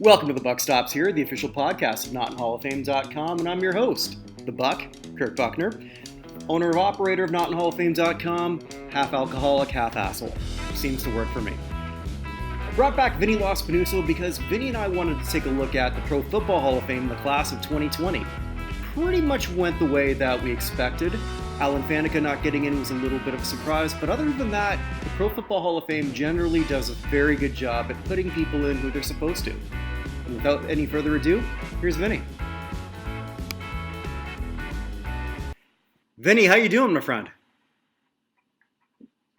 Welcome to the Buck Stops here, the official podcast of NotInHallOfFame.com, and I'm your host, the Buck, Kirk Buckner, owner and operator of NotInHallOfFame.com, half alcoholic, half asshole. Seems to work for me. I brought back Vinny Lospinuso because Vinny and I wanted to take a look at the Pro Football Hall of Fame, the class of 2020. Pretty much went the way that we expected. Alan Faneca not getting in was a little bit of a surprise, but other than that, the Pro Football Hall of Fame generally does a very good job at putting people in who they're supposed to. And without any further ado, here's Vinny. Vinny, how you doing, my friend?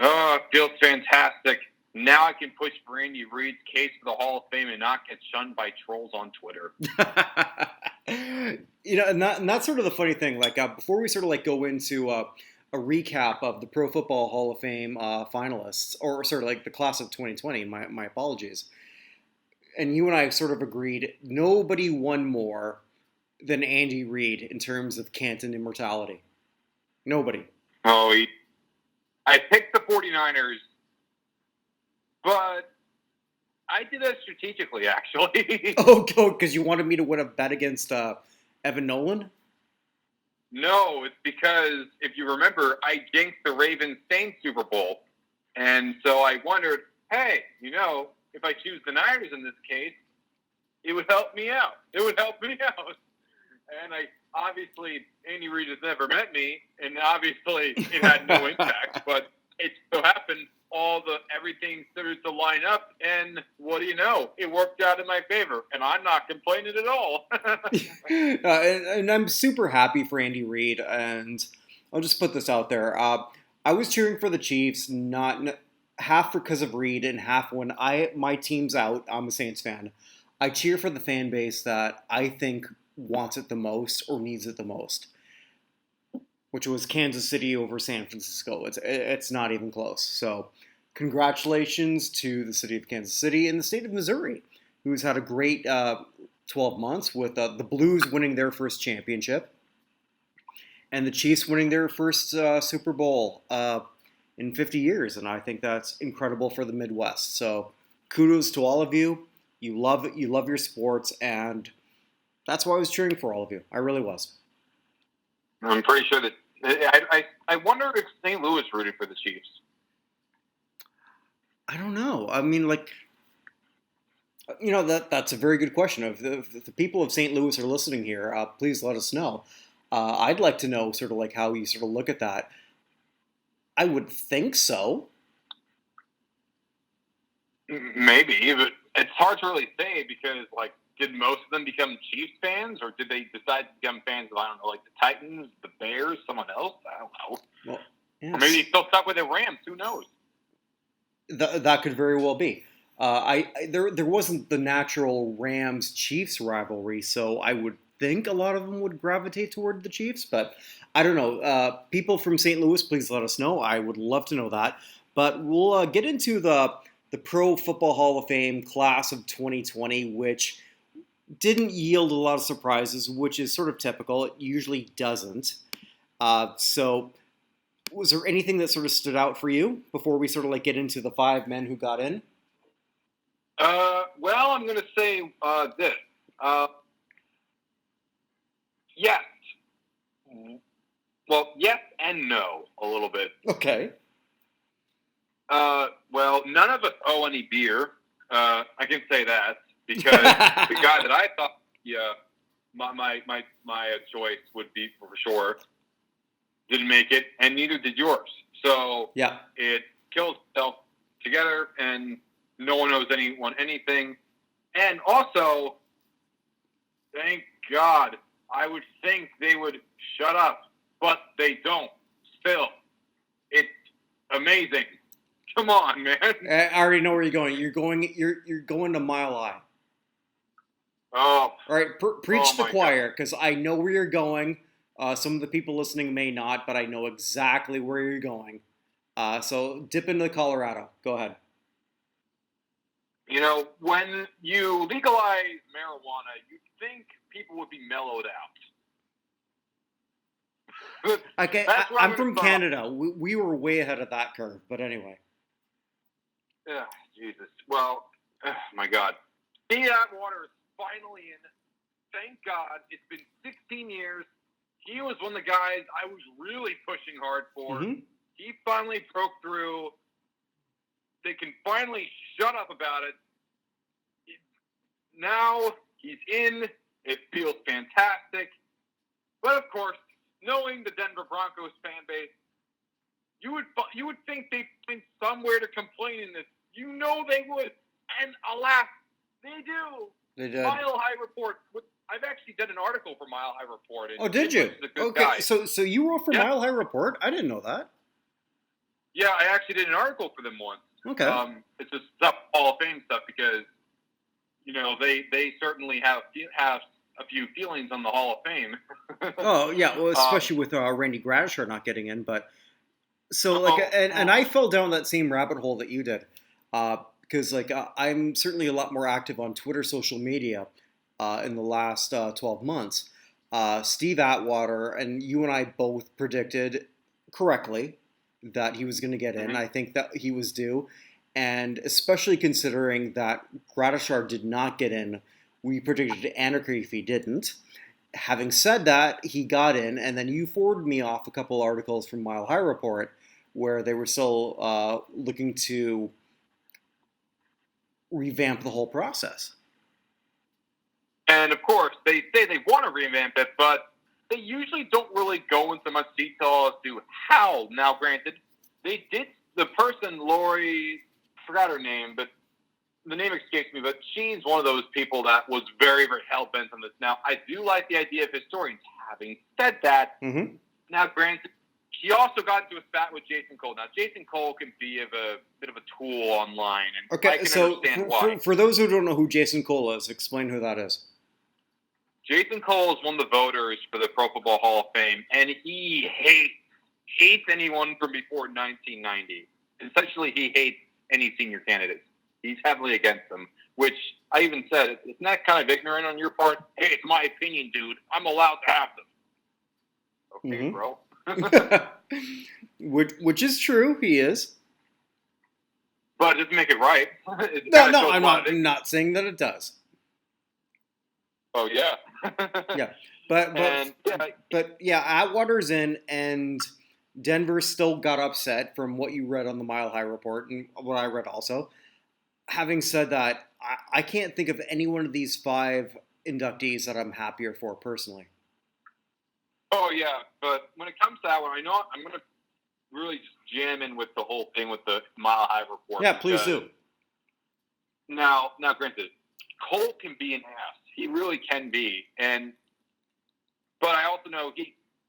Oh, it feels fantastic. Now I can push for Andy Reid's case for the Hall of Fame and not get shunned by trolls on Twitter. And that's sort of the funny thing. Before we sort of go into a recap of the Pro Football Hall of Fame finalists, or sort of the class of 2020, my apologies. And you and I sort of agreed nobody won more than Andy Reid in terms of Canton immortality. Nobody. Oh, I picked the 49ers, but I did that strategically, actually. Oh, because you wanted me to win a bet against Evan Nolan? No, it's because, if you remember, I jinxed the Ravens-Saints Super Bowl. And so I wondered, hey, if I choose the Niners in this case, it would help me out. And obviously, Andy Reid has never met me, and obviously it had no impact. But it so happened everything started to line up, and what do you know? It worked out in my favor, and I'm not complaining at all. And I'm super happy for Andy Reid, and I'll just put this out there. I was cheering for the Chiefs, not half because of Reid and half when my team's out. I'm a Saints fan. I cheer for the fan base that I think wants it the most or needs it the most, which was Kansas City over San Francisco. It's not even close. So congratulations to the city of Kansas City and the state of Missouri, who's had a great 12 months with the Blues winning their first championship and the Chiefs winning their first Super Bowl in 50 years. And I think that's incredible for the Midwest. So kudos to all of you. You love your sports, and that's why I was cheering for all of you. I really was. I'm pretty sure that I wonder if St. Louis rooted for the Chiefs. I don't know. I mean, that's a very good question. If the people of St. Louis are listening here, please let us know. I'd like to know sort of how you sort of look at that. I would think so. Maybe, but it's hard to really say because, did most of them become Chiefs fans, or did they decide to become fans of, the Titans, the Bears, someone else? I don't know. Well, yes. Or maybe they still stuck with the Rams. Who knows? That could very well be. There wasn't the natural Rams-Chiefs rivalry, so I would think a lot of them would gravitate toward the Chiefs, but I don't know. People from St. Louis, please let us know. I would love to know that. But we'll get into the Pro Football Hall of Fame class of 2020, which didn't yield a lot of surprises, which is sort of typical. It usually doesn't. So was there anything that sort of stood out for you before we sort of get into the 5 men who got in? Well, I'm going to say this. Yes. Well, yes and no, a little bit. Okay. Well, none of us owe any beer. I can say that because the guy that I thought, my choice would be for sure, didn't make it, and neither did yours. So yeah, it kills itself together, and no one owes anyone anything. And also, thank God, I would think they would shut up, but they don't. Still, it's amazing. Come on, man. I already know where you're going. You're going to Mile High. Oh. All right, preach to the choir, because I know where you're going. Some of the people listening may not, but I know exactly where you're going. So dip into Colorado. Go ahead. When you legalize marijuana, you'd think people would be mellowed out. Okay, I'm from Canada. We were way ahead of that curve, but anyway. Jesus. Well, oh my God. Steve Atwater is finally in. Thank God. It's been 16 years. He was one of the guys I was really pushing hard for. Mm-hmm. He finally broke through. They can finally shut up about it. Now he's in. It feels fantastic. But, of course, knowing the Denver Broncos fan base, you would think they'd find somewhere to complain in this. You know they would. And, alas, they do. They did. Mile High Report. I've actually done an article for Mile High Report. Oh, did you? Okay, guy. so you wrote for Mile High Report? I didn't know that. Yeah, I actually did an article for them once. Okay. It's just stuff, Hall of Fame stuff, because, you know, they certainly have a few feelings on the Hall of Fame. Oh, yeah, well, especially with Randy Gradishar not getting in, but... So, and I fell down that same rabbit hole that you did, because, I'm certainly a lot more active on Twitter, social media, in the last 12 months. Steve Atwater and you and I both predicted correctly that he was going to get in. Mm-hmm. I think that he was due, and especially considering that Gradishar did not get in, we predicted anarchy if he didn't. Having said that, he got in, and then you forwarded me off a couple articles from Mile High Report where they were still looking to revamp the whole process. And, of course, they say they want to revamp it, but they usually don't really go into much detail as to how. Now, granted, they did, the person, Lori, forgot her name, but the name escapes me, but she's one of those people that was very, very hell-bent on this. Now, I do like the idea of historians. Having said that, Mm-hmm. Now, granted, he also got into a spat with Jason Cole. Now, Jason Cole can be a bit of a tool online, and I can understand why. For those who don't know who Jason Cole is, explain who that is. Jason Cole is one of the voters for the Pro Football Hall of Fame, and he hates anyone from before 1990. Essentially, he hates any senior candidates. He's heavily against them, which I even said, isn't that kind of ignorant on your part? Hey, it's my opinion, dude. I'm allowed to have them. Okay, bro. which is true, he is. But it doesn't make it right. No, I'm not saying that it does. Oh, yeah. Yeah. But Atwater's in, and Denver still got upset from what you read on the Mile High Report and what I read also. Having said that, I can't think of any one of these 5 inductees that I'm happier for personally. Oh, yeah. But when it comes to that one, I know I'm going to really just jam in with the whole thing with the Mile High Report. Yeah, please do. Now, granted, Cole can be an ass. He really can be. But I also know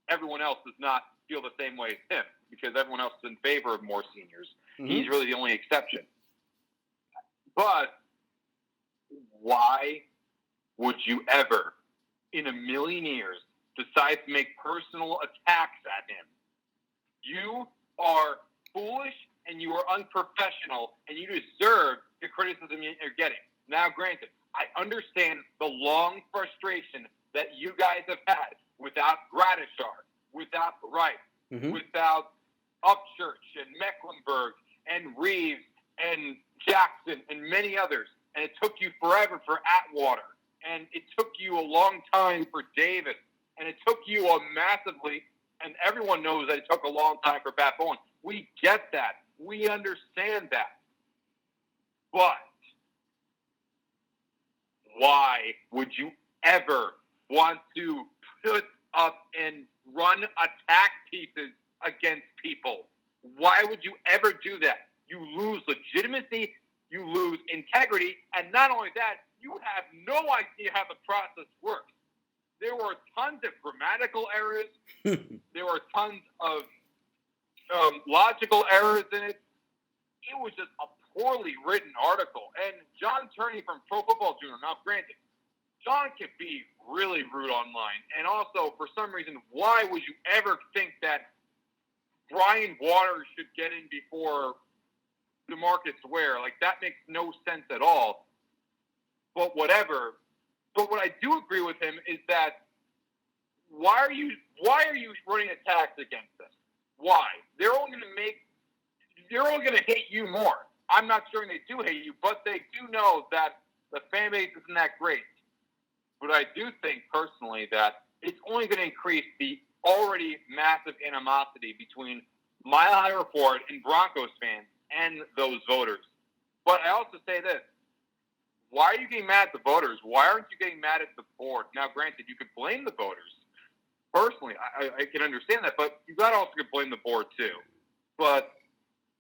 everyone else does not feel the same way as him, because everyone else is in favor of more seniors. Mm-hmm. He's really the only exception. But why would you ever, in a million years, decide to make personal attacks at him? You are foolish and you are unprofessional, and you deserve the criticism you're getting. Now, granted, I understand the long frustration that you guys have had without Gradishar, without Wright, mm-hmm. without Upchurch and Mecklenburg and Reeves and Jackson and many others. And it took you forever for Atwater. And it took you a long time for Davis. And it took you massively, and everyone knows that it took a long time for Pat Bowen. We get that. We understand that. But why would you ever want to put up and run attack pieces against people? Why would you ever do that? You lose legitimacy, you lose integrity, and not only that, you have no idea how the process works. There were tons of grammatical errors. There were tons of logical errors in it. It was just a poorly written article. And John Turney from Pro Football Journal, now granted, John can be really rude online. And also, for some reason, why would you ever think that Brian Waters should get in before DeMarcus Ware? Like, that makes no sense at all. But whatever. But what I do agree with him is that why are you running attacks against us? Why? They're only going to hate you more. I'm not sure they do hate you, but they do know that the fan base isn't that great. But I do think personally that it's only going to increase the already massive animosity between Mile High Report and Broncos fans and those voters. But I also say this. Why are you getting mad at the voters? Why aren't you getting mad at the board? Now, granted, you could blame the voters. Personally, I can understand that, but you got to also blame the board too. But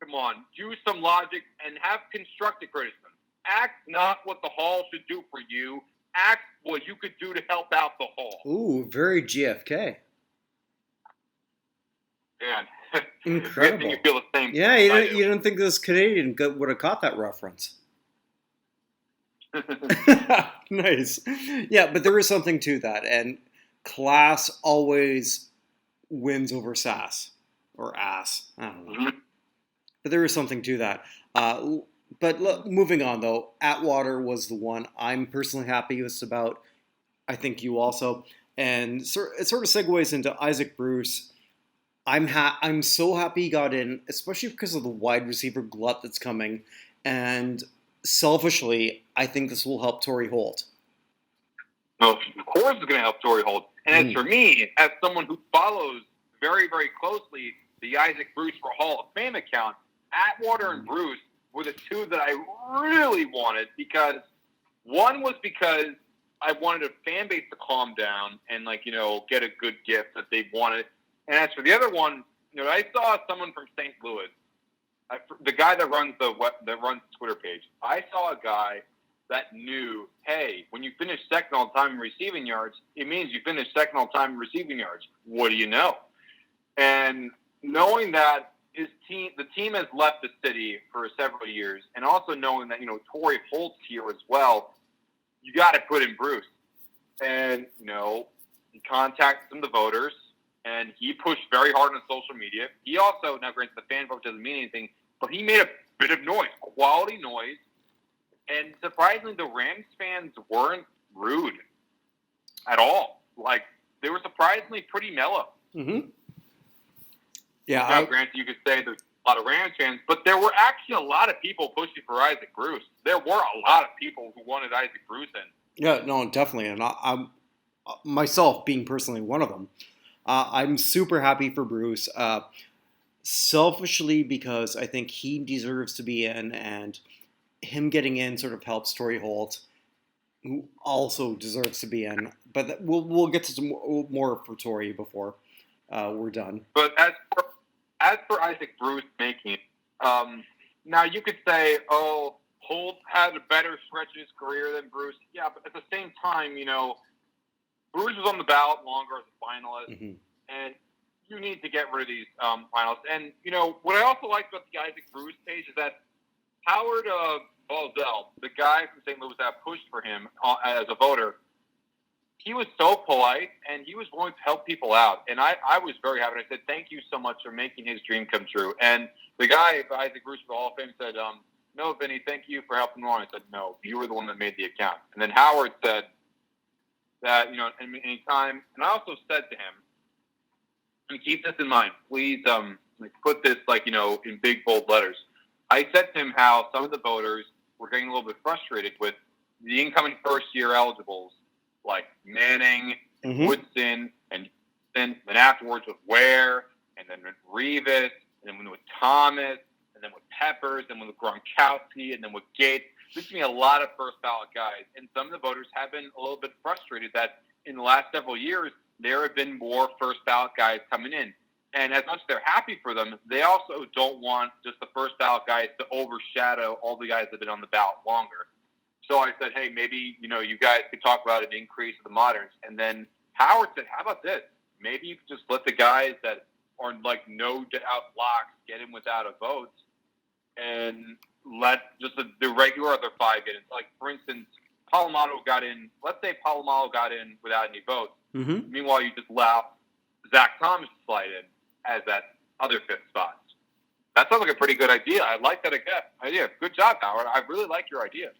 come on, use some logic and have constructive criticism. Act not what the Hall should do for you. Act what you could do to help out the Hall. Ooh, very GFK. Man, Incredible. You feel the same. Yeah, you don't think this Canadian would have caught that reference. Nice. Yeah, but there is something to that, and class always wins over sass or ass. I don't know. Mm-hmm. But there is something to that. But look, moving on, though, Atwater was the one I'm personally happiest about. I think you also. And it sort of segues into Isaac Bruce. I'm so happy he got in, especially because of the wide receiver glut that's coming. And selfishly, I think this will help Torrey Holt. Well, of course it's going to help Torrey Holt. And as for me, as someone who follows very, very closely the Isaac Bruce for Hall of Fame account, Atwater and Bruce were the two that I really wanted because one was because I wanted a fan base to calm down and, get a good gift that they wanted. And as for the other one, I saw someone from St. Louis, the guy that runs the Twitter page. I saw a guy that knew, hey, when you finish second all time in receiving yards, it means you finished second all time in receiving yards. What do you know? And knowing that the team has left the city for several years, and also knowing that Torrey Holt's here as well, you got to put in Bruce. And he contacted some of the voters. And he pushed very hard on social media. He also, now granted, the fan vote doesn't mean anything, but he made a bit of noise, quality noise. And surprisingly, the Rams fans weren't rude at all. They were surprisingly pretty mellow. Mm-hmm. Yeah. Now, granted, you could say there's a lot of Rams fans, but there were actually a lot of people pushing for Isaac Bruce. There were a lot of people who wanted Isaac Bruce in. Yeah, no, definitely. And I'm myself being personally one of them. I'm super happy for Bruce, selfishly because I think he deserves to be in, and him getting in sort of helps Torrey Holt, who also deserves to be in. But we'll get to some more for Torrey before we're done. But as for Isaac Bruce making, now you could say, oh, Holt had a better stretch of his career than Bruce. Yeah, but at the same time, Bruce was on the ballot longer as a finalist, and you need to get rid of these finalists. And, what I also liked about the Isaac Bruce page is that Howard Balzell, the guy from St. Louis that pushed for him as a voter, he was so polite, and he was willing to help people out. And I was very happy. I said, thank you so much for making his dream come true. And the guy, Isaac Bruce for the Hall of Fame, said, no, Vinny, thank you for helping me along. I said, no, you were the one that made the account. And then Howard said, that, any time, and I also said to him, and keep this in mind, please, put this, in big, bold letters. I said to him how some of the voters were getting a little bit frustrated with the incoming first-year eligibles, like Manning, and Woodson, and then afterwards with Ware, and then with Revis, and then with Thomas, and then with Peppers, and with Gronkowski, and then with Gates. There's going to be a lot of first-ballot guys, and some of the voters have been a little bit frustrated that in the last several years, there have been more first-ballot guys coming in. And as much as they're happy for them, they also don't want just the first-ballot guys to overshadow all the guys that have been on the ballot longer. So I said, hey, maybe, you guys could talk about an increase of the moderns. And then Howard said, how about this? Maybe you could just let the guys that are no doubt locks get in without a vote, and let just the regular other five get in. For instance, Palomaro got in. Let's say Palomaro got in without any votes. Meanwhile, you just allow Zach Thomas to slide in as that other fifth spot. That sounds like a pretty good idea. I like that idea. Good job, Howard. I really like your idea.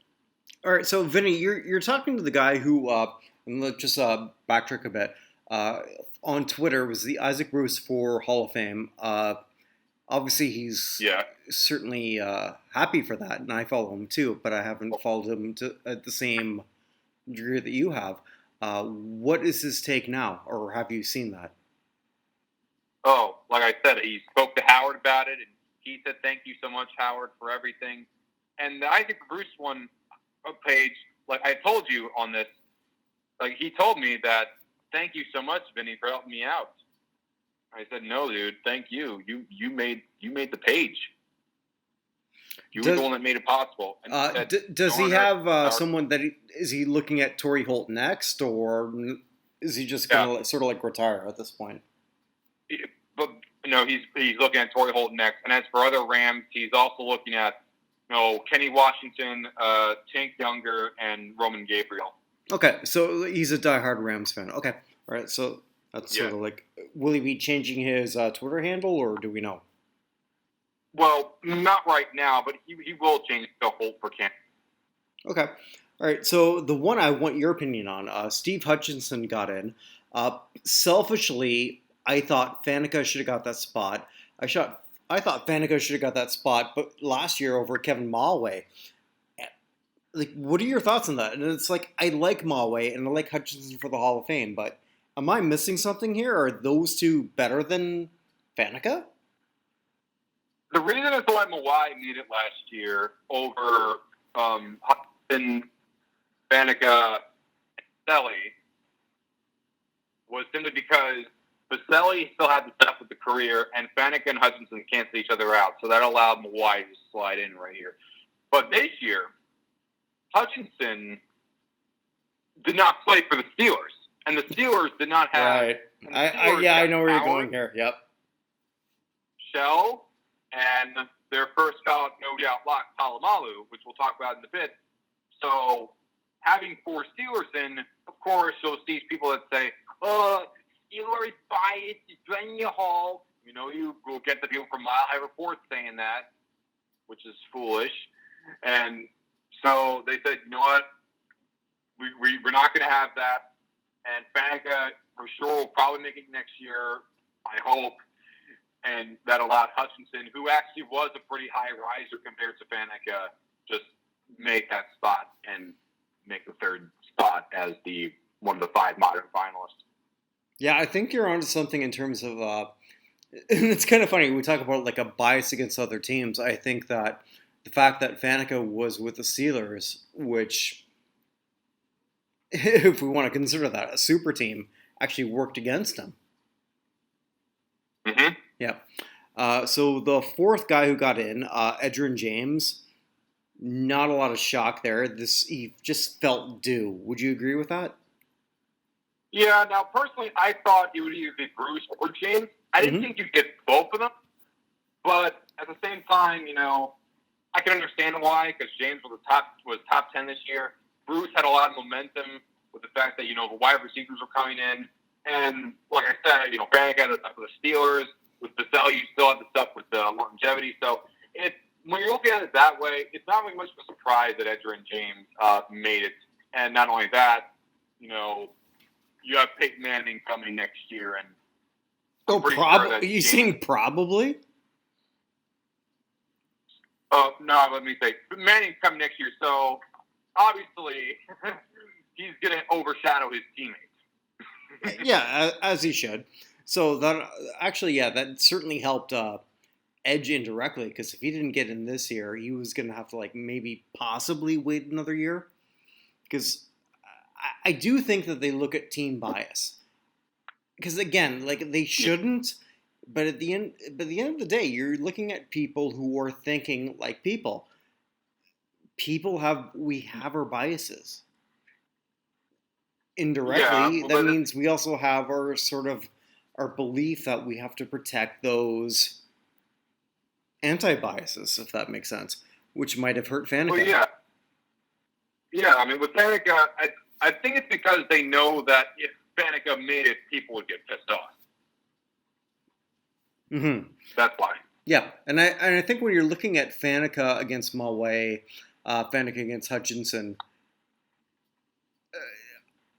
All right, so Vinny, you're talking to the guy who, and let's just backtrack a bit. On Twitter was the Isaac Bruce for Hall of Fame. Obviously, he's Yeah. certainly happy for that, and I follow him too. But I haven't followed him at the same degree that you have. What is his take now, or have you seen that? Oh, like I said, he spoke to Howard about it, and he said, "Thank you so much, Howard, for everything." And the Isaac Bruce one page, like I told you on this, like he told me that, "Thank you so much, Vinny, for helping me out." I said, "No, dude, thank you. You made the page. You were the Does one that made it possible." And he said, does he "Don't hurt have Howard." someone that is he looking at Torrey Holt next, or is he just Yeah, gonna sort of like retire at this point? but no, he's looking at Torrey Holt next. And as for other Rams, he's also looking at Kenny Washington, Tank Younger, and Roman Gabriel. Okay, so he's a diehard Rams fan. Okay, all right. So that's Yeah. sort of like, will he be changing his Twitter handle, or do we know? Well, not right now, but he will change to Holt for Cam. Okay, all right. So the one I want your opinion on, Steve Hutchinson got in. Selfishly, I thought Faneca should have got that spot. I thought Faneca should have got that spot, but last year over Kevin Malway. Like, what are your thoughts on that? And it's like, I like Malway and I like Hutchinson for the Hall of Fame, but am I missing something here? Are those two better than Faneca? The reason I thought Mawai made it last year over Hudson, Faneca, and Selly was simply because Baselli still had the stuff with the career, and Faneca and Hutchinson canceled each other out, so that allowed Mawai to slide in right here. But this year, Hutchinson did not play for the Steelers, and the Steelers did not have. Right. I know where you're going here. Yep. Shell and their first college, no doubt, lock Palomalu, which we'll talk about in a bit. So having four Steelers in, of course, you'll see people that say, "Oh, Steelers bias is Dwayne Hall." You will get the people from Mile High Report saying that, which is foolish. And so they said, "You know what? We're not going to have that." And Faneca, for sure, will probably make it next year, I hope. And that allowed Hutchinson, who actually was a pretty high riser compared to Faneca, just make that spot and make the third spot as one of the five modern finalists. Yeah, I think you're onto something in terms of. It's kind of funny. We talk about like a bias against other teams. I think that the fact that Faneca was with the Steelers, which, if we want to consider that a super team, actually worked against him. Mm-hmm. Yeah. So the fourth guy who got in, Edgerrin James, not a lot of shock there. He just felt due. Would you agree with that? Yeah. Now, personally, I thought it would either be Bruce or James. I didn't think you'd get both of them, but at the same time, I can understand why, because James was top 10 this year. Bruce had a lot of momentum with the fact that the wide receivers were coming in, and like I said, Faneca had the stuff with the Steelers. With Baselli, you still have the stuff with the longevity. So when you're looking at it that way, it's not really much of a surprise that Edgerrin James made it. And not only that, you have Peyton Manning coming next year, and probably. You saying probably? No, let me say Manning's coming next year, so obviously he's going to overshadow his teammates. Yeah, as he should. So that actually, that certainly helped Edge indirectly, because if he didn't get in this year, he was going to have to maybe possibly wait another year. Because I do think that they look at team bias. Because again, they shouldn't. But at the end of the day, you're looking at people who are thinking like people. We have our biases. Indirectly, that means we also have our sort of our belief that we have to protect those anti-biases, if that makes sense, which might have hurt Faneca. Well, yeah. I mean, with Faneca, I think it's because they know that if Faneca made it, people would get pissed off. Mm-hmm. That's why. Yeah, and I think when you're looking at Faneca against Malway, Faneca against Hutchinson,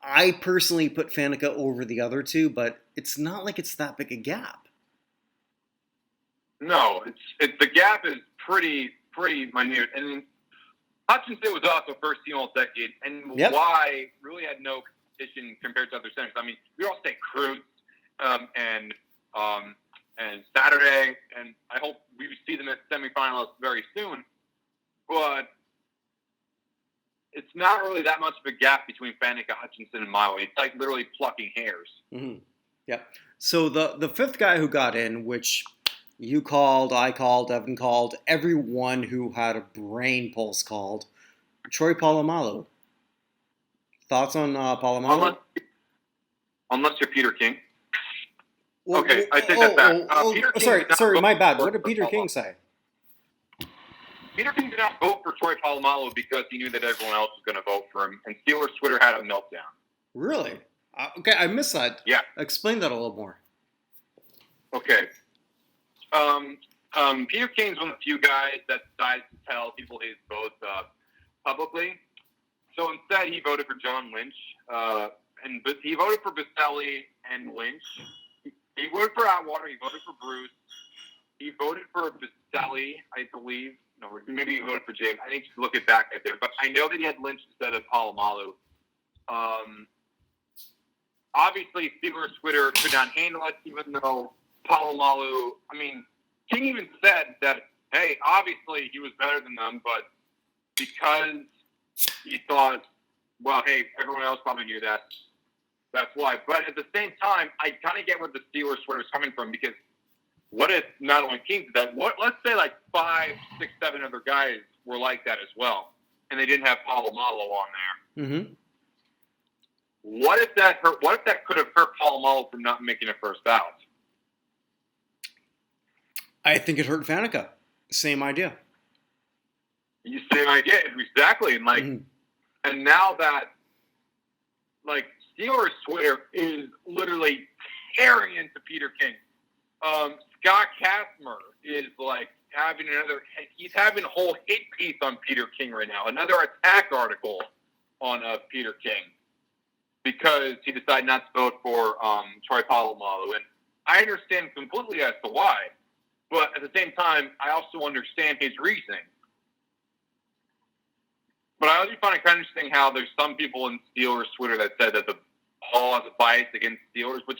I personally put Faneca over the other two, but it's not like it's that big a gap. No, it's the gap is pretty minute. And Hutchinson was also first team all decade, and why really had no competition compared to other centers. I mean, we all say Cruz and Saturday, and I hope we see them as semifinalists very soon. But it's not really that much of a gap between Faneca, Hutchinson, and Miley. It's like literally plucking hairs. Mm-hmm. Yep. So the fifth guy who got in, which you called, I called, Evan called, everyone who had a brain pulse called, Troy Polamalu. Thoughts on Polamalu? Unless you're Peter King. Okay, I take that back. Sorry, my bad. What did Peter King say? Peter King did not vote for Troy Polamalu because he knew that everyone else was going to vote for him, and Steelers Twitter had a meltdown. Really? Okay, I missed that. Yeah. Explain that a little more. Okay. Peter King's one of the few guys that decided to tell people his votes publicly. So instead, he voted for John Lynch, and he voted for Baselli and Lynch. He voted for Atwater. He voted for Bruce. He voted for Baselli, I believe. No, maybe he voted for James. I need to look it back at there. But I know that he had Lynch instead of Polamalu. Obviously, Steelers Twitter could not handle it, even though Polamalu, I mean, King even said that, hey, obviously he was better than them, but because he thought, well, hey, everyone else probably knew that. That's why. But at the same time, I kind of get where the Steelers Twitter is coming from, because what if not only King did that, let's say like 5, 6, 7 other guys were like that as well, and they didn't have Polamalu on there. Mm-hmm. What if that hurt? What if that could have hurt Polamalu from not making a first ballot? I think it hurt Faneca. Same idea. Same idea, exactly. And and now that Steelers Twitter is literally tearing into Peter King. Scott Kastner is he's having a whole hit piece on Peter King right now. Another attack article on Peter King because he decided not to vote for Troy Polamalu. And I understand completely as to why. But at the same time, I also understand his reasoning. But I also find it kind of interesting how there's some people in Steelers Twitter that said that the Hall has a bias against Steelers, which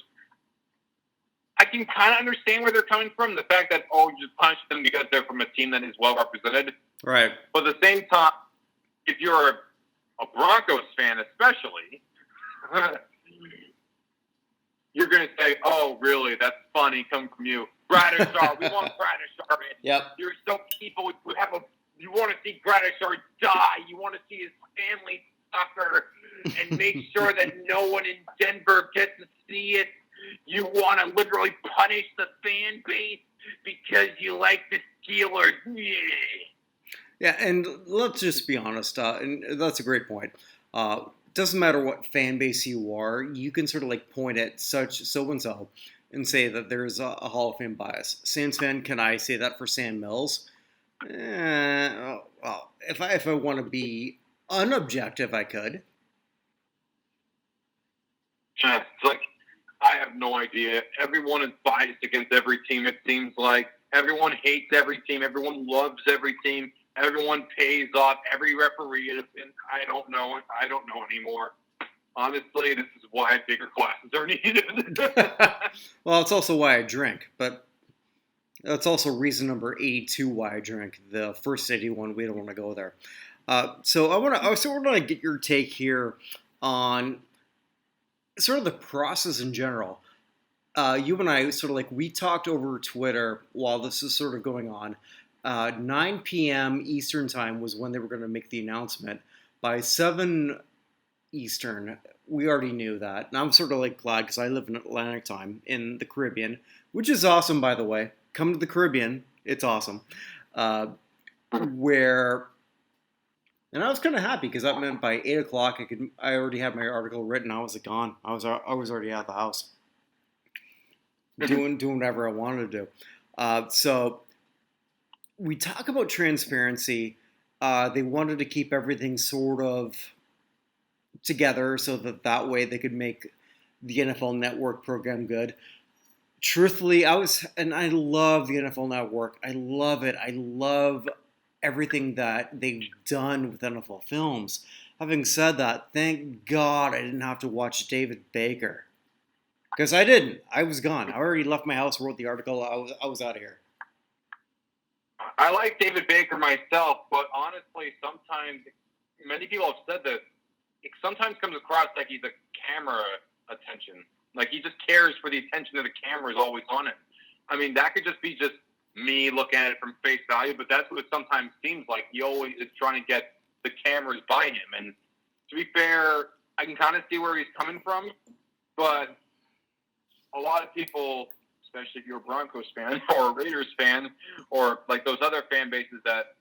I can kind of understand where they're coming from. The fact that, you just punish them because they're from a team that is well represented. Right. But at the same time, if you're a Broncos fan especially, you're going to say, oh, really? That's funny coming from you. Gradishar, we want Gradishar. Yep. You're so people who you want to see Gradishar die. You want to see his family suffer and make sure that no one in Denver gets to see it. You want to literally punish the fan base because you like the Steelers. Yeah, and let's just be honest, and that's a great point. Doesn't matter what fan base you are, you can sort of point at such so-and-so and say that there's a Hall of Fame bias. Sam's fan, can I say that for Sam Mills? Well, if I want to be unobjective, I could. It's I have no idea. Everyone is biased against every team, it seems like. Everyone hates every team. Everyone loves every team. Everyone pays off every referee. And I don't know. I don't know anymore. Honestly, this is why bigger classes are needed. Well, it's also why I drink, but that's also reason number 82 why I drink. The first 81, we don't want to go there. So I want to get your take here on sort of the process in general. You and I we talked over Twitter while this is sort of going on. 9 p.m. Eastern time was when they were going to make the announcement. By 7 Eastern, we already knew that. And I'm sort of glad because I live in Atlantic time in the Caribbean, which is awesome, by the way. Come to the Caribbean. It's awesome. And I was kind of happy because that meant by 8 o'clock I already had my article written. I was gone. I was already at the house, doing whatever I wanted to do. So we talk about transparency. They wanted to keep everything sort of together so that way they could make the NFL Network program good. Truthfully, I love the NFL Network. I love it. I love everything that they've done with NFL films. Having said that, thank God I didn't have to watch David Baker. Because I didn't. I was gone. I already left my house, wrote the article. I was out of here. I like David Baker myself, but honestly, sometimes many people have said that it sometimes comes across like he's a camera attention. Like he just cares for the attention of the camera is always on him. I mean, that could just be just me looking at it from face value, but that's what it sometimes seems like. He always is trying to get the cameras by him. And to be fair, I can kind of see where he's coming from, but a lot of people, especially if you're a Broncos fan or a Raiders fan or like those other fan bases that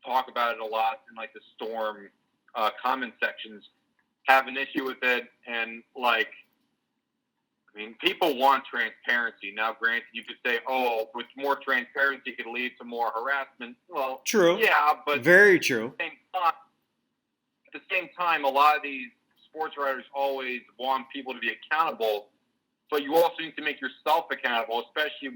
talk about it a lot in like the Storm comment sections, have an issue with it. And like, I mean, people want transparency. Now, granted, you could say, oh, with more transparency could lead to more harassment. Well, true. Yeah, but very true. At the same time, a lot of these sports writers always want people to be accountable, but you also need to make yourself accountable, especially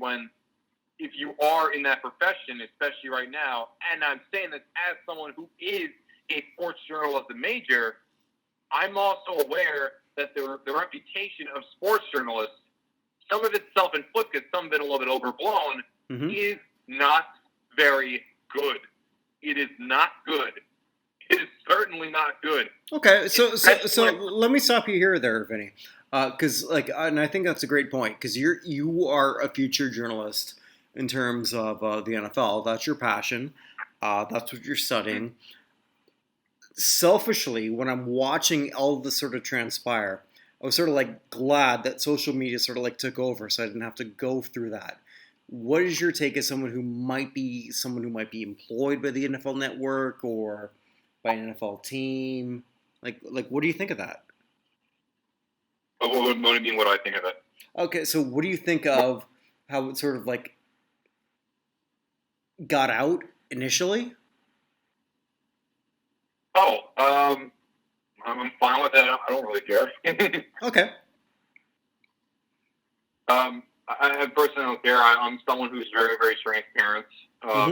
if you are in that profession, especially right now. And I'm saying this as someone who is a sports journalist at major, I'm also aware that the reputation of sports journalists, some of it's self-inflicted, some of it a little bit overblown, is not very good. It is not good. It is certainly not good. Okay, so let me stop you here, there, Vinny, because and I think that's a great point, because you are a future journalist in terms of the NFL. That's your passion. That's what you're studying. Selfishly, when I'm watching all of this sort of transpire, I was sort of like glad that social media sort of like took over, so I didn't have to go through that. What is your take as someone who might be employed by the NFL Network or by an NFL team? Like what do you think of that? What do you mean? What do I think of it? Okay, so what do you think of how it sort of like got out initially? I'm fine with that. I don't really care. Okay. I personally don't care. I'm someone who's very, very transparent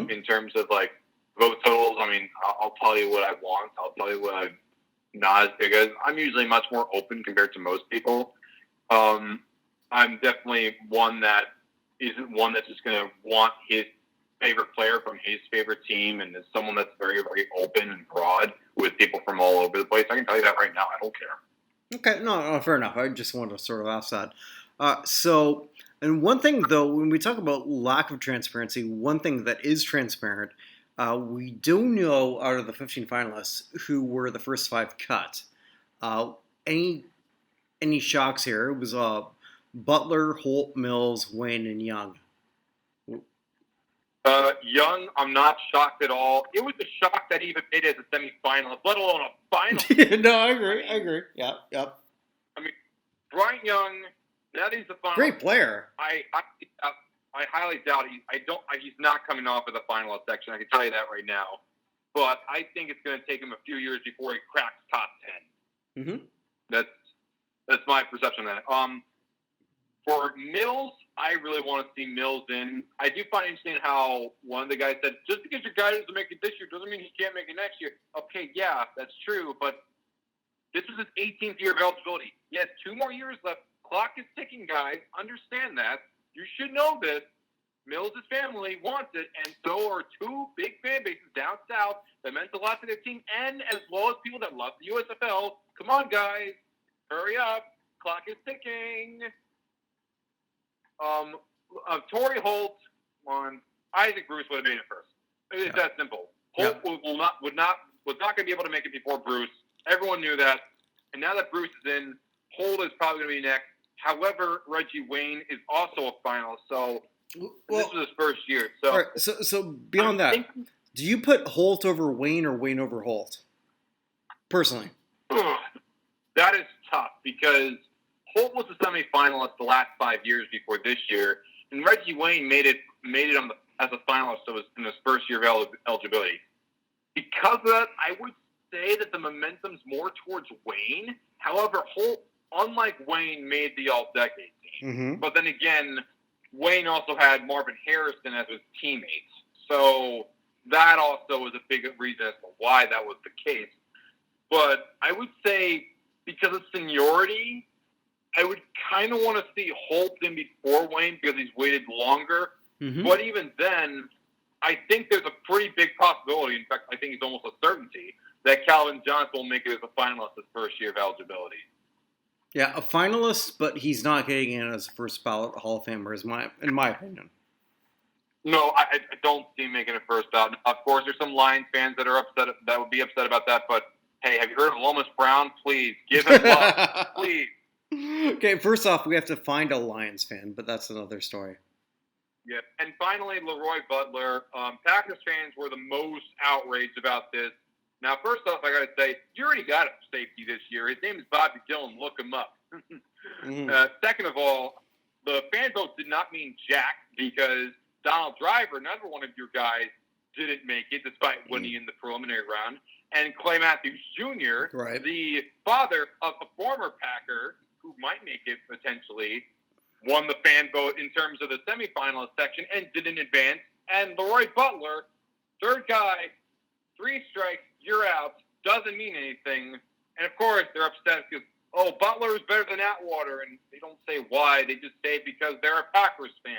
in terms of like vote totals. I mean, I'll tell you what I want. I'll tell you what I'm not as big as. I'm usually much more open compared to most people. I'm definitely one that isn't one that's just going to want his favorite player from his favorite team, and is someone that's very, very open and broad with people from all over the place. I can tell you that right now. I don't care. Okay, no, fair enough. I just wanted to sort of ask that. And one thing, though, when we talk about lack of transparency, one thing that is transparent, we do know out of the 15 finalists who were the first 5 cut. Any shocks here? It was Butler, Holt, Mills, Wayne, and Young. Young, I'm not shocked at all. It was a shock that he even made it as a semifinalist, let alone a final. No, I agree. Yep. I mean, Bryant Young, that is the final. Great player. I highly doubt he's not coming off of the finalist section. I can tell you that right now. But I think it's going to take him a few years before he cracks top 10. Mm-hmm. That's my perception of that. For Mills, I really want to see Mills in. I do find interesting how one of the guys said, just because your guy doesn't make it this year doesn't mean he can't make it next year. Okay, yeah, that's true, but this is his 18th year of eligibility. He has 2 more years left. Clock is ticking, guys. Understand that. You should know this. Mills' family wants it, and so are 2 big fan bases down south that meant a lot to their team, and as well as people that love the USFL. Come on, guys. Hurry up. Clock is ticking. Torrey Holt, I think Bruce would have made it first. It's that simple. Holt was not going to be able to make it before Bruce. Everyone knew that. And now that Bruce is in, Holt is probably going to be next. However, Reggie Wayne is also a finalist. So this was his first year. So, all right, so beyond that, do you put Holt over Wayne or Wayne over Holt? Personally. That is tough because Holt was a semifinalist the last 5 years before this year, and Reggie Wayne made it as a finalist. So it was in his first year of eligibility. Because of that, I would say that the momentum's more towards Wayne. However, Holt, unlike Wayne, made the All-Decade team. Mm-hmm. But then again, Wayne also had Marvin Harrison as his teammates. So that also was a big reason as to why that was the case. But I would say because of seniority, I would kind of want to see Holt in before Wayne because he's waited longer. Mm-hmm. But even then, I think there's a pretty big possibility. In fact, I think it's almost a certainty that Calvin Johnson will make it as a finalist his first year of eligibility. Yeah, a finalist, but he's not getting in as a first ballot Hall of Famer, in my opinion. No, I don't see him making a first ballot. Of course, there's some Lions fans that are upset, that would be upset about that. But hey, have you heard of Lomas Brown? Please give him love, please. Okay, first off, we have to find a Lions fan, but that's another story. Yeah, and finally, Leroy Butler. Packers fans were the most outraged about this. Now, first off, I got to say, you already got a safety this year. His name is Bobby Dillon. Look him up. Second of all, the fan vote did not mean jack because Donald Driver, another one of your guys, didn't make it despite winning in the preliminary round. And Clay Matthews Jr., right, the father of a former Packer who might make it potentially, won the fan vote in terms of the semifinalist section and didn't advance. And Leroy Butler, third guy, 3 strikes, you're out, doesn't mean anything. And, of course, they're upset because, Butler is better than Atwater. And they don't say why. They just say because they're a Packers fan.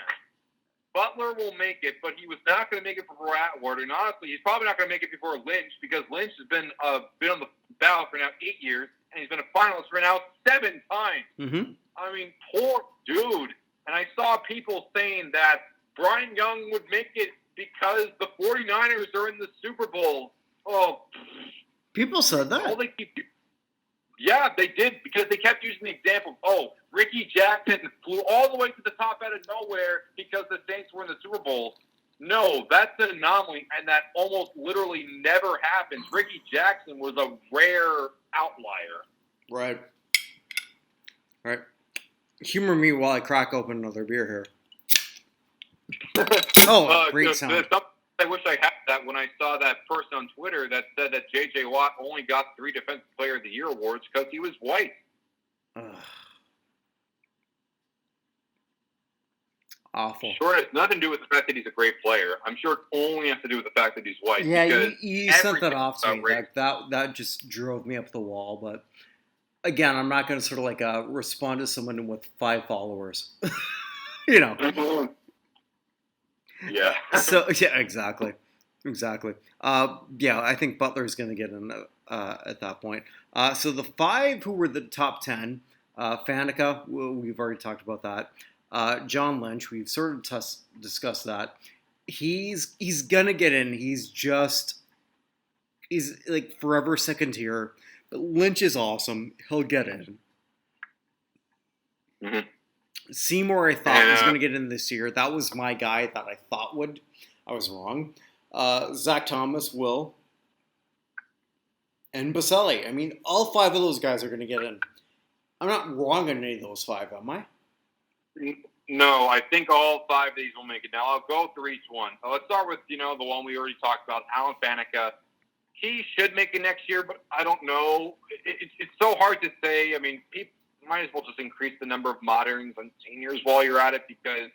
Butler will make it, but he was not going to make it before Atwater. And, honestly, he's probably not going to make it before Lynch because Lynch has been on the ballot for now 8 years, and he's been a finalist for now 7 times. Mm-hmm. I mean, poor dude. And I saw people saying that Brian Young would make it because the 49ers are in the Super Bowl. Oh, people said that. Yeah, they did because they kept using the example. Ricky Jackson flew all the way to the top out of nowhere because the Saints were in the Super Bowl. No, that's an anomaly, and that almost literally never happens. Ricky Jackson was a rare outlier. Right. All right. Humor me while I crack open another beer here. Great sound. I wish I had that when I saw that person on Twitter that said that J.J. Watt only got 3 Defensive Player of the Year awards because he was white. Awful. Sure, it has nothing to do with the fact that he's a great player. I'm sure it only has to do with the fact that he's white. Yeah, you sent that off to me. Like, that just drove me up the wall. But again, I'm not going to sort of respond to someone with 5 followers. You know. Yeah. So yeah, exactly. I think Butler's going to get in at that point. So the 5 who were the top 10, Faneca, we've already talked about that. John Lynch, we've sort of discussed that. He's gonna get in. He's like forever second tier. But Lynch is awesome. He'll get in. Mm-hmm. Seymour, I thought was going to get in this year. That was my guy that I thought would. I was wrong. Zach Thomas will. And Baselli. I mean, all 5 of those guys are going to get in. I'm not wrong on any of those 5, am I? No, I think all 5 of these will make it. Now, I'll go through each one. Let's start with, the one we already talked about, Alan Faneca. He should make it next year, but I don't know. It's so hard to say. I mean, people might as well just increase the number of moderns and seniors while you're at it because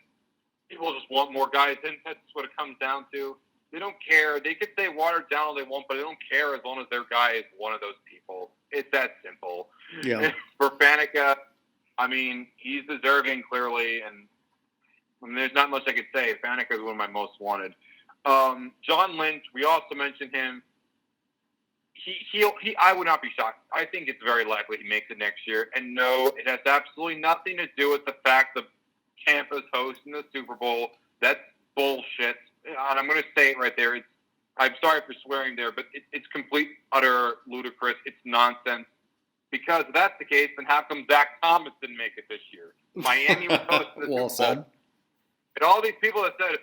people just want more guys in. That's what it comes down to. They don't care. They could say watered down all they want, but they don't care as long as their guy is one of those people. It's that simple. Yeah. For Faneca, I mean, he's deserving clearly, and there's not much I could say. Faneca is one of my most wanted. John Lynch, we also mentioned him. I would not be shocked. I think it's very likely he makes it next year. And no, it has absolutely nothing to do with the fact that Tampa's hosting the Super Bowl. That's bullshit. And I'm going to say it right there. I'm sorry for swearing there, but it's complete, utter ludicrous. It's nonsense. Because if that's the case, then how come Zach Thomas didn't make it this year? Miami was hosting the well Super Bowl. Said. And all these people that said,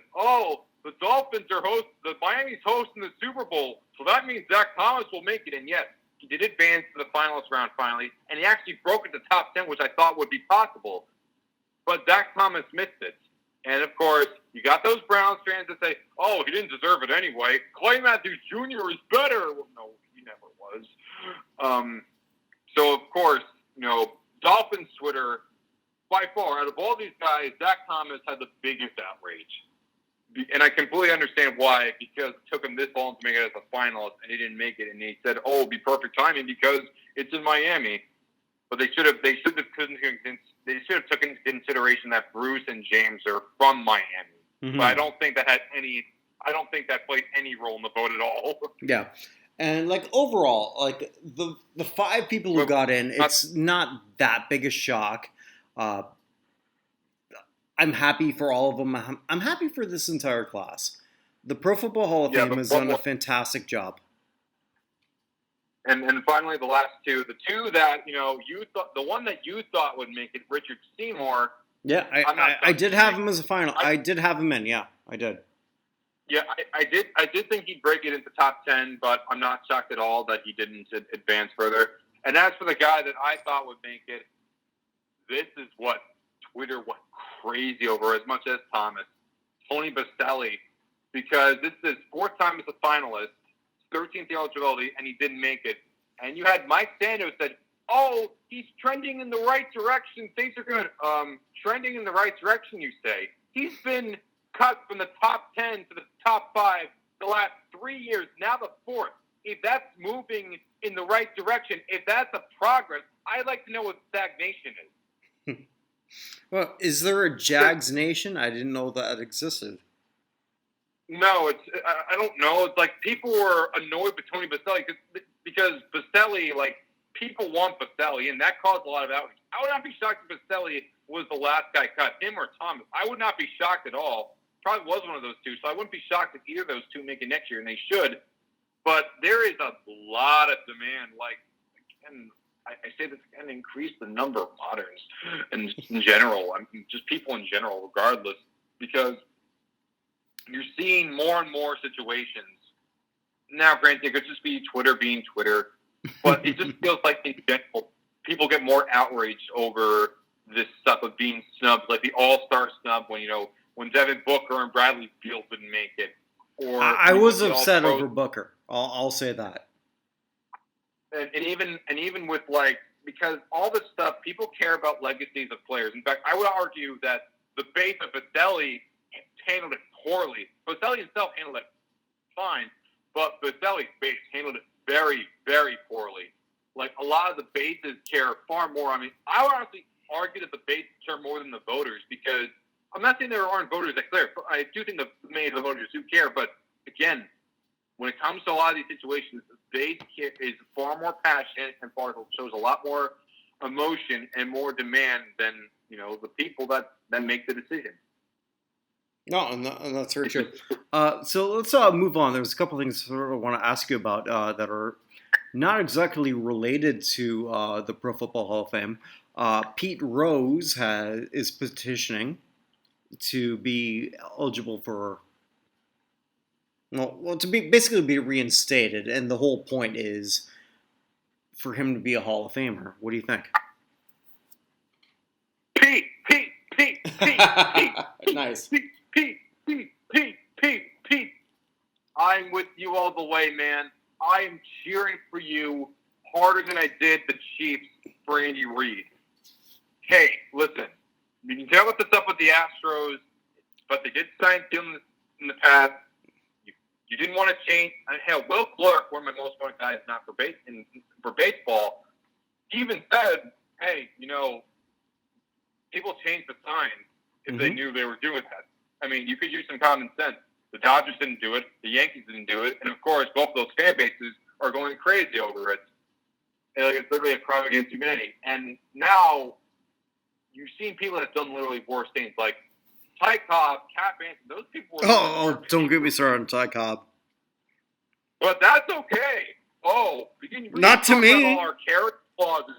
the Dolphins the Miami's hosting the Super Bowl, so that means Zach Thomas will make it. And yes, he did advance to the finalist round finally, and he actually broke into the top 10, which I thought would be possible. But Zach Thomas missed it. And, of course, you got those Browns fans that say, he didn't deserve it anyway. Clay Matthews Jr. is better. Well, no, he never was. So, of course, Dolphins Twitter by far, out of all these guys, Zach Thomas had the biggest outrage. And I completely understand why, because it took him this long to make it as a finalist, and he didn't make it. And he said, "Oh, it'll be perfect timing because it's in Miami." But they should have taken into consideration that Bruce and James are from Miami. Mm-hmm. But I don't think that played any role in the vote at all. Yeah. And, like, overall, like, the 5 people who got in, it's not that big a shock. I'm happy for all of them. I'm happy for this entire class. The Pro Football Hall of Fame has done a fantastic job. And finally, the last two. The two that, you thought, the one that you thought would make it, Richard Seymour. Yeah, I did have him as a final. I did have him in, yeah, I did. Yeah, I did think he'd break it into top 10, but I'm not shocked at all that he didn't advance further. And as for the guy that I thought would make it, this is what Twitter went crazy over as much as Thomas. Tony Baselli, because this is his 4th time as a finalist, 13th eligibility, and he didn't make it. And you had Mike Sandos said, "Oh, he's trending in the right direction. Things are good." Trending in the right direction, you say? He's been cut from the top 10 to the top 5 the last 3 years, now the 4th. If that's moving in the right direction, if that's a progress, I'd like to know what stagnation is. Well, is there a Jags Nation? I didn't know that existed. No, I don't know. It's like people were annoyed with Tony Baselli because Baselli, like, people want Baselli, and that caused a lot of outrage. I would not be shocked if Baselli was the last guy cut, him or Thomas. I would not be shocked at all. Probably was one of those two, so I wouldn't be shocked if either of those two make it next year, and they should. But there is a lot of demand. Like, again, I say this again, increase the number of moderns in general. I mean, just people in general, regardless, because you're seeing more and more situations. Now, granted, it could just be Twitter being Twitter, but it just feels like in general, people get more outraged over this stuff of being snubbed, like the All-Star snub when Devin Booker and Bradley Beal didn't make it. Or I was upset over Booker. I'll say that. And even with, like, because all this stuff, people care about legacies of players. In fact, I would argue that the base of Baselli handled it poorly. Baselli himself handled it fine, but Baselli's base handled it very, very poorly. Like, a lot of the bases care far more. I mean, I would honestly argue that the bases care more than the voters, because I'm not saying there aren't voters that care. I do think that many of the voters do care, but again, when it comes to a lot of these situations, the base is far more passionate and shows a lot more emotion and more demand than the people that make the decision. No, and that's very true. So let's move on. There's a couple of things I want to ask you about that are not exactly related to the Pro Football Hall of Fame. Pete Rose is petitioning to be eligible for, to be reinstated, and the whole point is for him to be a Hall of Famer. What do you think? Pete. Nice. Pete. I'm with you all the way, man. I am cheering for you harder than I did the Chiefs for Andy Reid. Hey, listen, you can tell what's up with the Astros, but they did sign him in the past. You didn't want to change. Hell, Will Clark, one of my most fun guys, not for baseball, even said, "Hey, people change the signs if they knew they were doing that." I mean, you could use some common sense. The Dodgers didn't do it. The Yankees didn't do it. And, of course, both of those fan bases are going crazy over it. And, like, it's literally a crime against humanity. And now you've seen people that have done literally worse things, like Ty Cobb, Cap Anthony. Those people were don't get me started on Ty Cobb. But that's okay. We can not to talk me. about all our character clauses.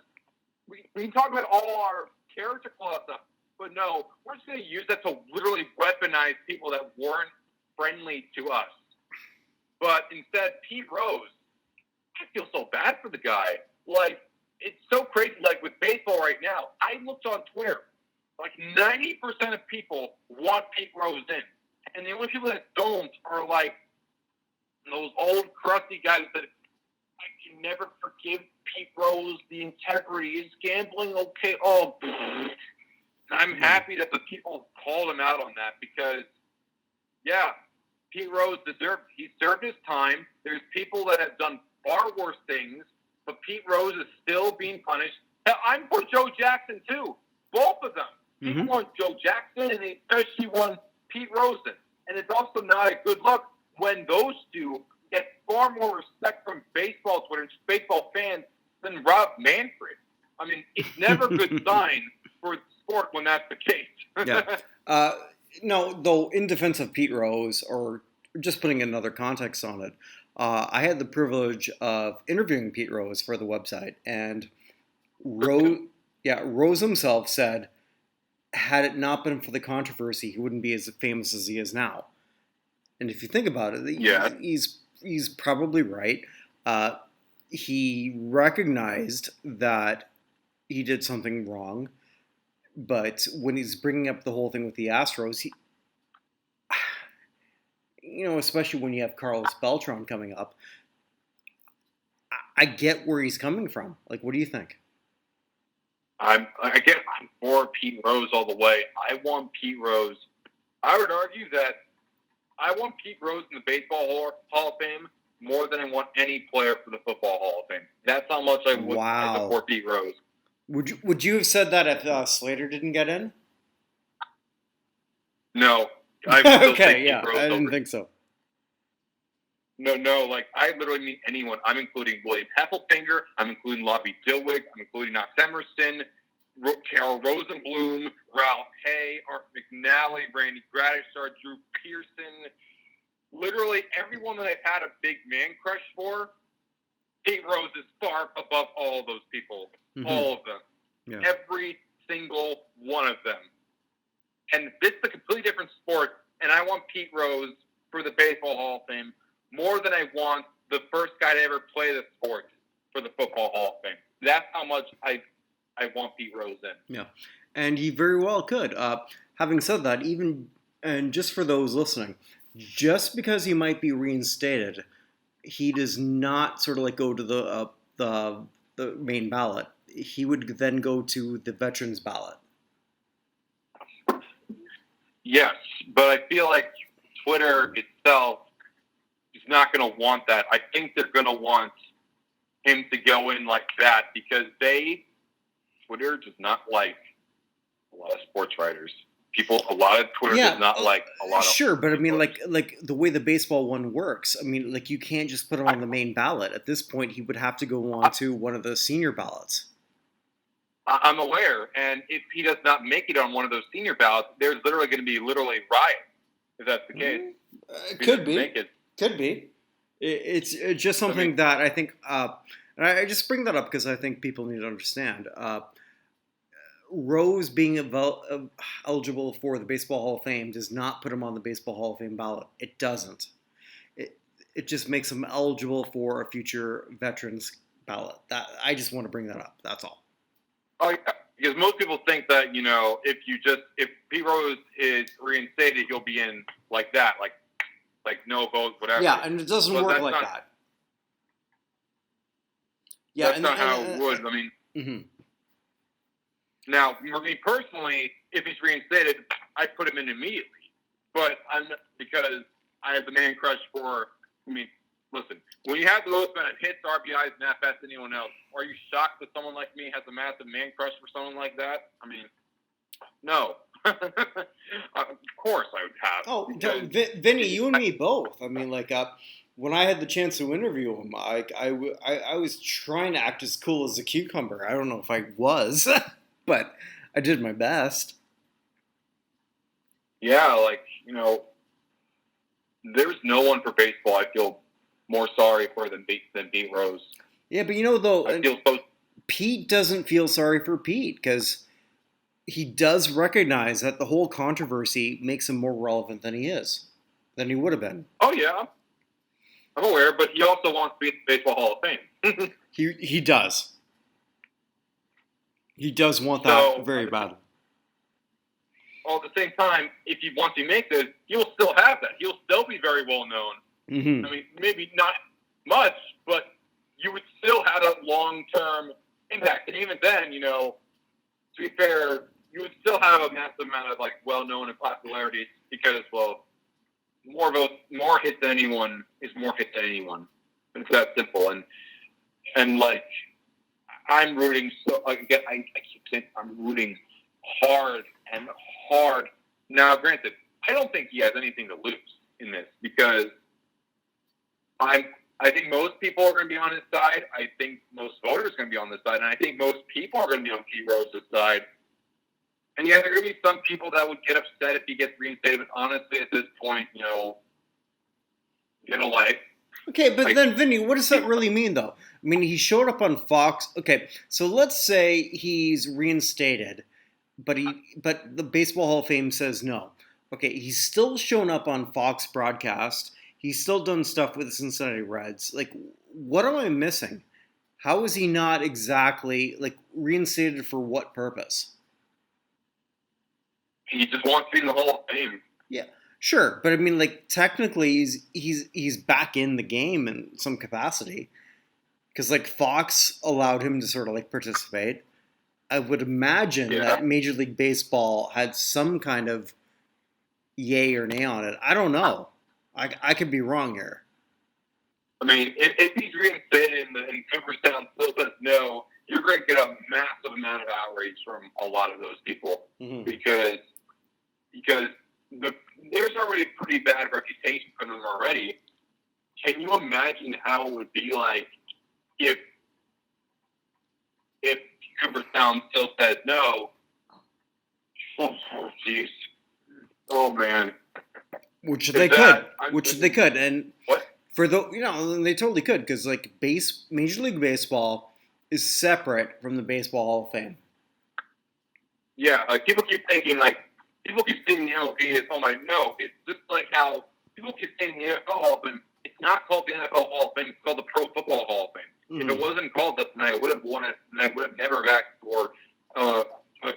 We can talk about all our character clause stuff. But no, we're just going to use that to literally weaponize people that weren't friendly to us. But instead, Pete Rose, I feel so bad for the guy. Like, it's so crazy. Like, with baseball right now, I looked on Twitter. Like, 90% of people want Pete Rose in. And the only people that don't are, like, those old, crusty guys that I can never forgive Pete Rose. The integrity is gambling. Okay. Oh, I'm happy that the people called him out on that because, yeah, Pete Rose he served his time. There's people that have done far worse things, but Pete Rose is still being punished. Hell, I'm for Joe Jackson, too. Both of them. People want Joe Jackson, and they especially want Pete Rosen. And it's also not a good look when those two get far more respect from baseball Twitter and baseball fans than Rob Manfred. I mean, it's never a good sign for the sport when that's the case. Yeah. No, though, in defense of Pete Rose, or just putting another context on it, I had the privilege of interviewing Pete Rose for the website, and Rose himself said, had it not been for the controversy, he wouldn't be as famous as he is now. And if you think about it, he's probably right. He recognized that he did something wrong, but when he's bringing up the whole thing with the Astros, especially when you have Carlos Beltran coming up, I get where he's coming from. Like, what do you think? I'm for Pete Rose all the way. I want Pete Rose. I would argue that I want Pete Rose in the Baseball Hall of Fame more than I want any player for the Football Hall of Fame. That's how much I support Pete Rose. Would you have said that if Slater didn't get in? No. Okay, yeah, I didn't think so. No, like, I literally mean anyone. I'm including William Heffelfinger. I'm including Lobby Dilwig. I'm including Knox Emerson, Carol Rosenblum, Ralph Hay, Art McNally, Randy Gradishar, Drew Pearson. Literally everyone that I've had a big man crush for, Pete Rose is far above all of those people. All of them. Yeah. Every single one of them. And this is a completely different sport, and I want Pete Rose for the Baseball Hall of Fame more than I want the first guy to ever play the sport for the Football Hall of Fame. That's how much I want Pete Rose in. Yeah, and he very well could. Having said that, and just for those listening, just because he might be reinstated, he does not sort of like go to the main ballot. He would then go to the veterans ballot. Yes, but I feel like Twitter itself is not going to want that. I think they're going to want him to go in like that because Twitter does not like a lot of sports writers. A lot of Twitter does not like a lot of... Sure, but I mean, like the way the baseball one works, I mean, like you can't just put him on the main ballot. At this point, he would have to go on to one of the senior ballots. I'm aware, and if he does not make it on one of those senior ballots, there's literally going to be riot, if that's the case. Could be. It's just something that I think, and I just bring that up because I think people need to understand. Rose being eligible for the Baseball Hall of Fame does not put him on the Baseball Hall of Fame ballot. It doesn't. It just makes him eligible for a future veterans ballot. That I just want to bring that up. That's all. Because most people think that, if Pete Rose is reinstated, he'll be in like that, like no vote, whatever. Yeah, and it doesn't work like that. Yeah, that's not how it would. I mean, now, for me personally, if he's reinstated, I'd put him in immediately. But because I have the man crush for, listen, when you have the most amount of hits, RBIs, and at-bats than anyone else, are you shocked that someone like me has a massive man crush for someone like that? I mean, no. Of course I would have. Oh, Vinny, you and me both. I mean, when I had the chance to interview him, I was trying to act as cool as a cucumber. I don't know if I was, but I did my best. Yeah, there's no one for baseball I feel more sorry for than Pete Rose. Yeah, but though, I feel so... Pete doesn't feel sorry for Pete because he does recognize that the whole controversy makes him more relevant than he would have been. Oh yeah, I'm aware, but he also wants to be in the Baseball Hall of Fame. He does. He does want that very badly. Well, at the same time, if once he makes it, he'll still have that. He'll still be very well known. Mm-hmm. I mean, maybe not much, but you would still have a long-term impact. And even then, to be fair, you would still have a massive amount of like well-known and popularity because, well, more hits than anyone is more hits than anyone. It's that simple. And like I'm rooting so again. I keep saying I'm rooting hard and hard. Now, granted, I don't think he has anything to lose in this because I think most people are going to be on his side. I think most voters are going to be on this side, and I think most people are going to be on Pete Rose's side. And yeah, there are going to be some people that would get upset if he gets reinstated. But honestly, at this point, get a life. Okay, but then, Vinny, what does that really mean, though? I mean, he showed up on Fox. Okay, so let's say he's reinstated, but the Baseball Hall of Fame says no. Okay, he's still shown up on Fox broadcast. He's still done stuff with the Cincinnati Reds. Like, what am I missing? How is he not exactly, like, reinstated for what purpose? He just wants to be in the Hall of Fame. Yeah, sure, but I mean, like, technically, he's back in the game in some capacity because, like, Fox allowed him to sort of like participate. I would imagine that Major League Baseball had some kind of yay or nay on it. I don't know. I could be wrong here. I mean, if he's reinstated and Cooperstown still says no, you're going to get a massive amount of outrage from a lot of those people because there's already a pretty bad reputation for them already. Can you imagine how it would be like if Cooperstown still says no? Oh, jeez. Oh, man. Which they could, and what? For they totally could because like Major League Baseball is separate from the Baseball Hall of Fame. Yeah, people keep thinking people keep saying the MLB is home. No, it's just like how people keep saying the NFL Hall of Fame. It's not called the NFL Hall of Fame. It's called the Pro Football Hall of Fame. If it wasn't called that, then I would have won it, and I would have never asked for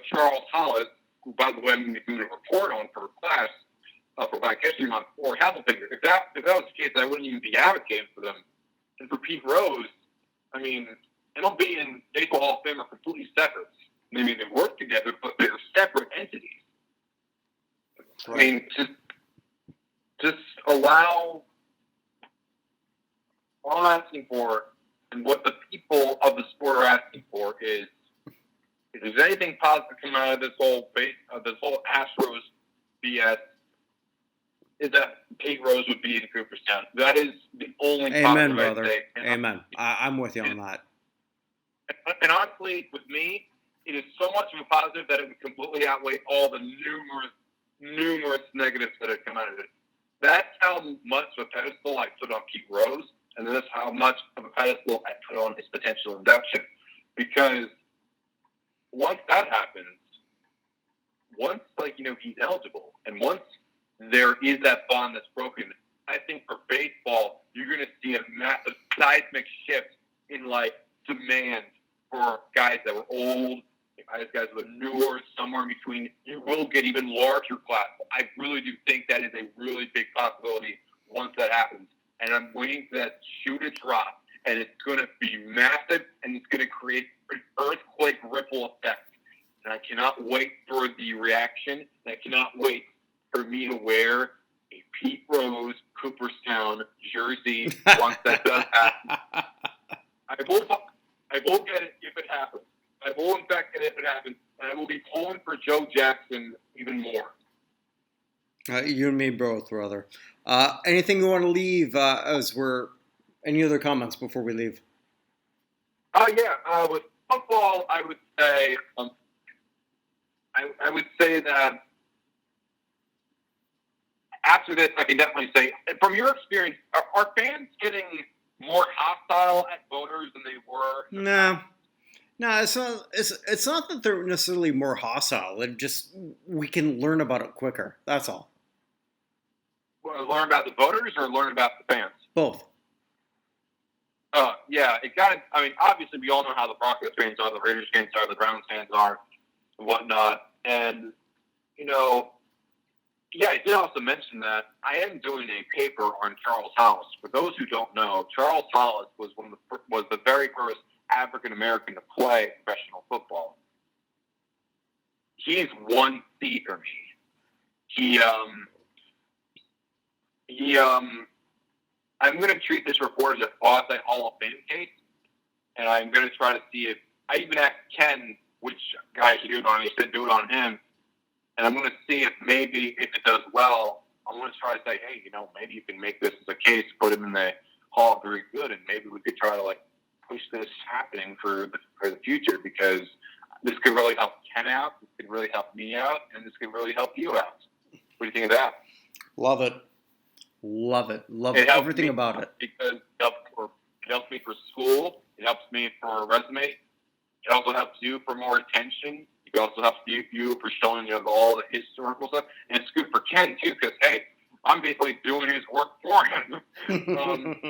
Charles Hollis, who, by the way, I'm doing a report on for class. For Black History Month or Hamilton. If that was the case, I wouldn't even be advocating for them. And for Pete Rose, I mean, MLB and Baseball Hall of Fame are completely separate. I mean, they work together, but they're separate entities. Right. I mean, just allow. All I'm asking for, and what the people of the sport are asking for, is if there's anything positive come out of this whole Astros BS. Is that Pete Rose would be in Cooperstown. That is the only Amen, brother. I'd say. Amen. I'm with you on that. And honestly, with me, it is so much of a positive that it would completely outweigh all the numerous negatives that have come out of it. That's how much of a pedestal I put on Pete Rose, and that's how much of a pedestal I put on his potential induction. Because once that happens, he's eligible, and once there is that bond that's broken, I think for baseball, you're going to see a massive seismic shift in demand for guys that were old, guys that were newer, somewhere in between. You will get even larger class. I really do think that is a really big possibility once that happens. And I'm waiting for that shoe to drop, and it's going to be massive, and it's going to create an earthquake ripple effect. And I cannot wait for the reaction. And I cannot wait for me to wear a Pete Rose Cooperstown jersey once that does happen. I will get it if it happens. I will, in fact, get it if it happens. And I will be pulling for Joe Jackson even more. You and me both, brother. Anything you want to leave any other comments before we leave? With football, I would say, I would say that after this, I can definitely say, from your experience, are fans getting more hostile at voters than they were? No, it's not. It's not that they're necessarily more hostile. It just we can learn about it quicker. That's all. Well, learn about the voters or learn about the fans? Both. Obviously, we all know how the Broncos fans are, the Raiders fans are, the Browns fans are, and whatnot. And, I did also mention that I am doing a paper on Charles Hollis. For those who don't know, Charles Hollis was the very first African American to play professional football. he's 1C for me. I'm going to treat this report as a quasi Hall of Fame case, and I'm going to try to see if I even asked Ken which guy I should do it on. He said do it on him, and I'm going to see if maybe if it does well, I'm going to try to say, hey, maybe you can make this as a case, put him in the Hall of Very Good, and maybe we could try to push this happening for the future, because this could really help Ken out, this could really help me out, and this could really help you out. What do you think of that? Love it. Love everything about it. Because it helps me for school. It helps me for a resume. It also helps you for more attention. It also helps you for showing all the historical stuff. And it's good for Ken, too, because, hey, I'm basically doing his work for him. And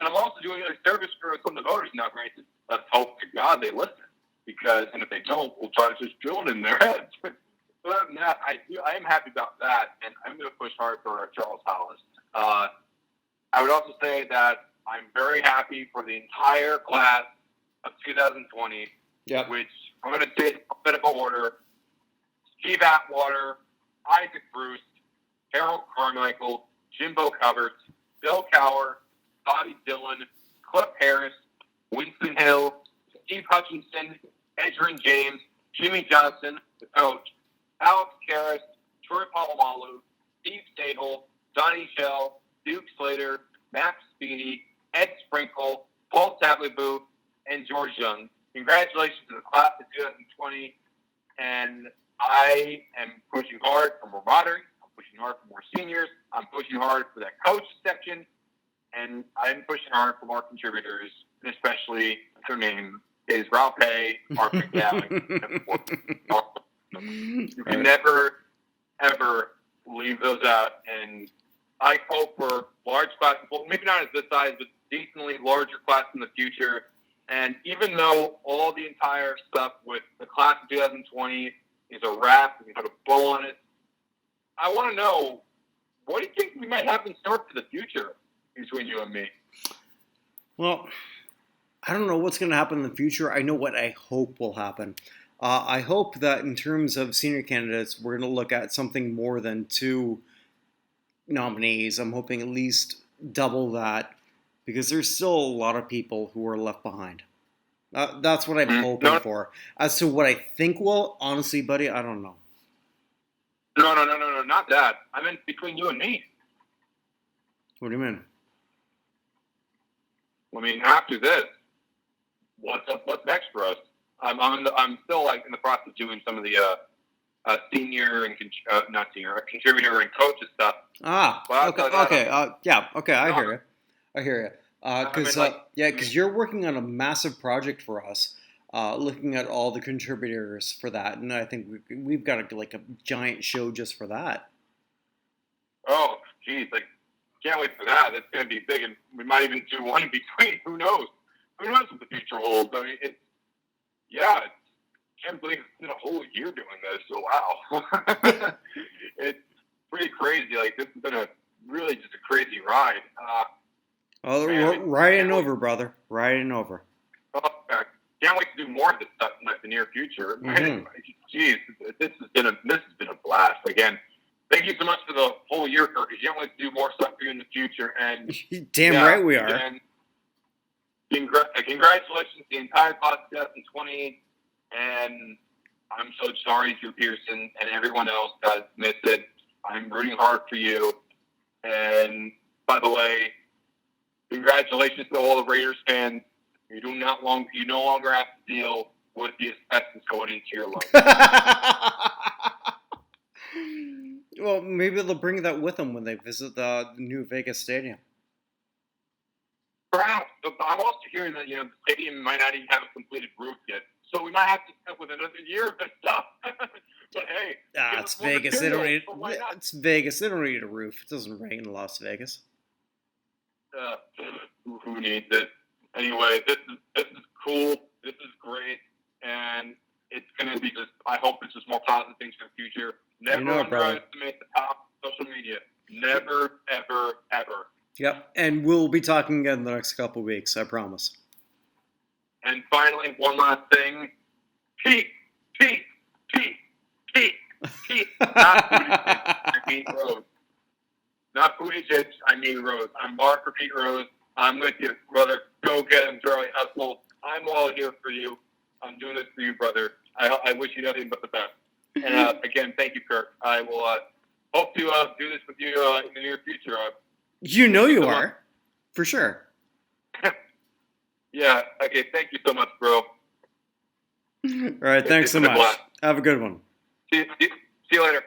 I'm also doing a service for some of the voters now, granted. Let's hope to God they listen. And if they don't, we'll try to just drill it in their heads. But other than that, I am happy about that, and I'm going to push hard for Charles Hollis. I would also say that I'm very happy for the entire class of 2020, which I'm going to say in alphabetical order: Steve Atwater, Isaac Bruce, Harold Carmichael, Jimbo Covert, Bill Cower, Bobby Dillon, Cliff Harris, Winston Hill, Steve Hutchinson, Edgerrin James, Jimmy Johnson, the coach, Alex Karras, Troy Polamalu, Steve Stadel, Donnie Shell, Duke Slater, Max Speedy, Ed Sprinkle, Paul Tagliabue, and George Young. Congratulations to the class of 2020, and I am pushing hard for more modern. I'm pushing hard for more seniors. I'm pushing hard for that coach section, and I'm pushing hard for more contributors, and especially their name is Ralph Hay, Mark McGowan. You can never, ever leave those out. And I hope for large class, well, maybe not as this size, but decently larger class in the future. And even though all the entire stuff with the class of 2020 is a wrap, we put a bow on it, I want to know, what do you think we might have in store for the future between you and me? Well, I don't know what's going to happen in the future. I know what I hope will happen. I hope that in terms of senior candidates, we're going to look at something more than 2 nominees. I'm hoping at least double that, because there's still a lot of people who are left behind. That's what I'm hoping for. As to what I think will, honestly, buddy, I don't know. No, not that. I meant between you and me. What do you mean? I mean, after this, what's next for us? I'm still in the process of doing some of the senior and contributor and coach stuff. Okay. I hear you. Because you're working on a massive project for us, looking at all the contributors for that, and I think we've got a giant show just for that. Oh, geez, can't wait for that. It's going to be big, and we might even do one in between. Who knows? Who knows what the future holds? I mean, I can't believe it's been a whole year doing this. So wow, it's pretty crazy. This has been really just a crazy ride. Riding over, brother. Riding over. Can't wait to do more of this stuff in the near future. Mm-hmm. Jeez, this has been a blast. Again, thank you so much for the whole year, Kirk. Can't wait to do more stuff for you in the future. And damn right we are. And congratulations to the entire class of 2020, and I'm so sorry, Drew Pearson, and everyone else that missed it. I'm rooting hard for you. And by the way, congratulations to all the Raiders fans. You no longer have to deal with the asbestos going into your lungs. Well, maybe they'll bring that with them when they visit the new Vegas stadium. Perhaps, but I'm also hearing that the stadium might not even have a completed roof yet, so we might have to stick with another year of this stuff. But hey, it's Vegas. They don't need. It's Vegas. They don't need a roof. It doesn't rain in Las Vegas. Who needs it? Anyway, this is cool. This is great, and it's going to be just. I hope it's just more positive things for the future. Never underestimate the power of social media. Never, ever, ever. Yep, and we'll be talking again in the next couple of weeks, I promise. And finally, one last thing. Pete, Fitch. I'm Navy Rose. I'm Mark for Pete Rose. I'm with you, brother. Go get him, Charlie Hustle. I'm all here for you. I'm doing this for you, brother. I wish you nothing but the best. And again, thank you, Kirk. I will hope to do this with you in the near future. You are. For sure. Yeah. Okay. Thank you so much, bro. All right. Thanks so much. Have a good one. See you later.